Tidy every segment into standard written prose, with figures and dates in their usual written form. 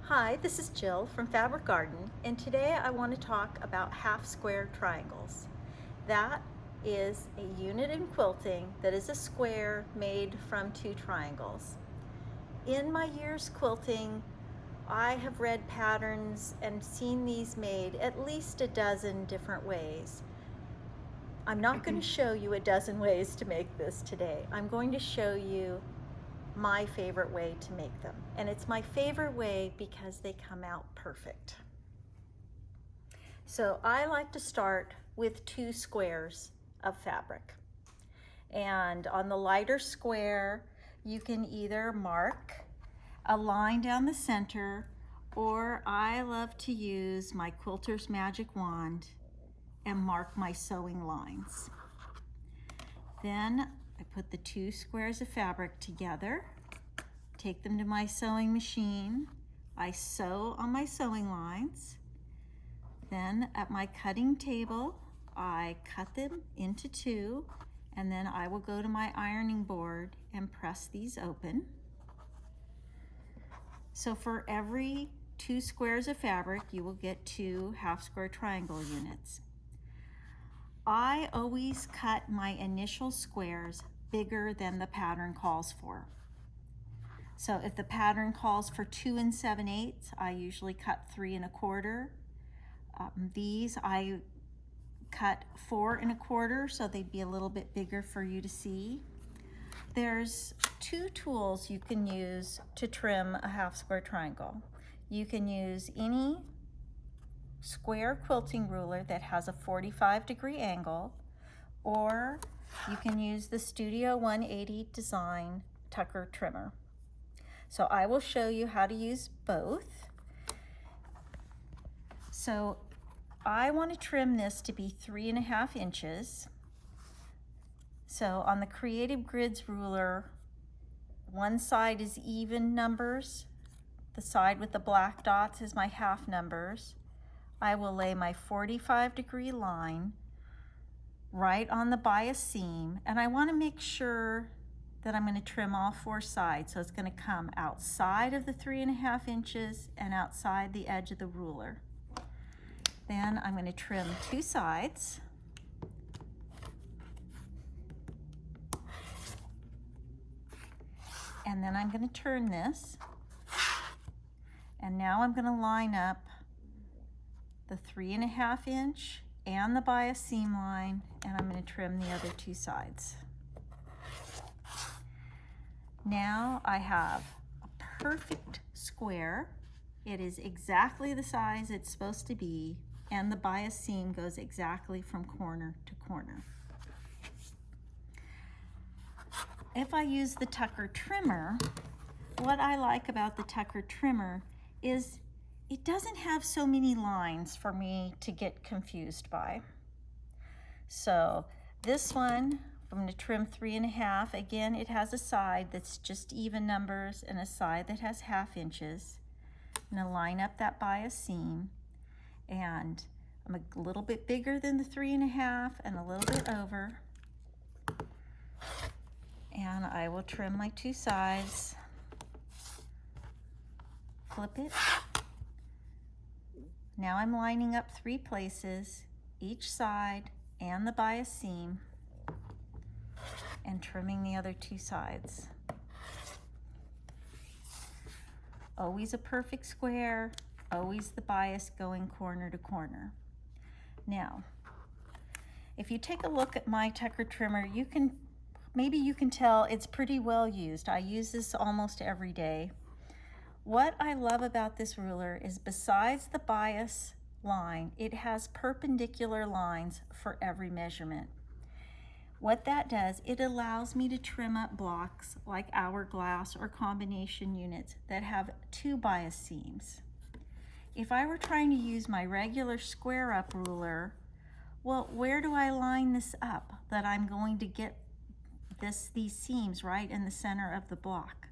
Hi, this is Jill from Fabric Garden, and today I want to talk about half square triangles. That is a unit in quilting that is a square made from two triangles. In my years quilting, I have read patterns and seen these made at least a dozen different ways. I'm not going to show you a dozen ways to make this today. I'm going to show you my favorite way to make them. And it's my favorite way because they come out perfect. So I like to start with two squares of fabric. And on the lighter square, you can either mark a line down the center, or I love to use my quilter's magic wand and mark my sewing lines. Then I put the two squares of fabric together, take them to my sewing machine. I sew on my sewing lines. Then at my cutting table, I cut them into two, and then I will go to my ironing board and press these open. So for every two squares of fabric, you will get two half square triangle units. I always cut my initial squares bigger than the pattern calls for. So if the pattern calls for 2 7/8, I usually cut 3 1/4. These I cut 4 1/4, so they'd be a little bit bigger for you to see. There's two tools you can use to trim a half square triangle. You can use any square quilting ruler that has a 45-degree angle, or you can use the Studio 180 Design Tucker trimmer. So I will show you how to use both. So I want to trim this to be 3.5 inches. So on the Creative Grids ruler, one side is even numbers. The side with the black dots is my half numbers. I will lay my 45-degree line right on the bias seam, and I want to make sure that I'm going to trim all four sides. So it's going to come outside of the 3.5 inches and outside the edge of the ruler. Then I'm going to trim two sides. And then I'm going to turn this. And now I'm going to line up the 3.5 inch and the bias seam line, and I'm going to trim the other two sides. Now I have a perfect square. It is exactly the size it's supposed to be, and the bias seam goes exactly from corner to corner. If I use the Tucker trimmer, what I like about the Tucker trimmer is it doesn't have so many lines for me to get confused by. So this one, I'm going to trim 3.5. Again, it has a side that's just even numbers and a side that has 1/2 inches. I'm going to line up that bias seam, and I'm a little bit bigger than the 3.5 and a little bit over. And I will trim my two sides, flip it. Now I'm lining up 3 places, each side and the bias seam, and trimming the other two sides. Always a perfect square, always the bias going corner to corner. Now, if you take a look at my Tucker trimmer, maybe you can tell it's pretty well used. I use this almost every day. What I love about this ruler is besides the bias line, it has perpendicular lines for every measurement. What that does, it allows me to trim up blocks like hourglass or combination units that have 2 bias seams. If I were trying to use my regular square up ruler, well, where do I line this up that I'm going to get these seams right in the center of the block?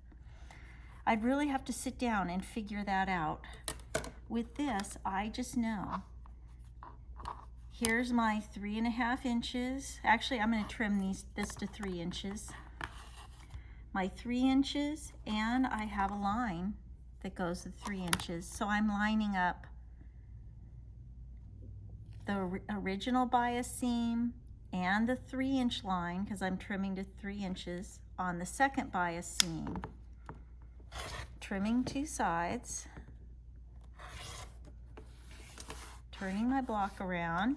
I'd really have to sit down and figure that out. With this, I just know. Here's my 3.5 inches. Actually, I'm going to trim this to 3 inches. My 3 inches, and I have a line that goes to 3 inches. So I'm lining up the original bias seam and the 3-inch line, because I'm trimming to 3 inches on the second bias seam. Trimming 2 sides, turning my block around,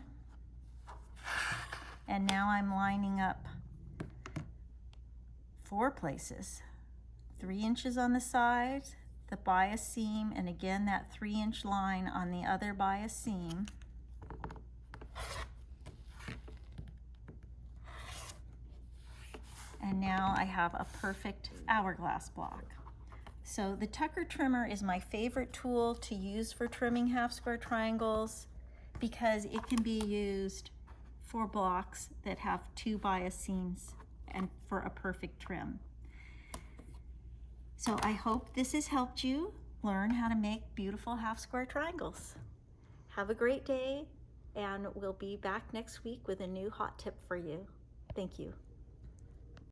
and now I'm lining up 4 places. 3 inches on the sides, the bias seam, and again that 3-inch line on the other bias seam. And now I have a perfect hourglass block. So the Tucker trimmer is my favorite tool to use for trimming half square triangles because it can be used for blocks that have 2 bias seams and for a perfect trim. So I hope this has helped you learn how to make beautiful half square triangles. Have a great day, and we'll be back next week with a new hot tip for you. Thank you.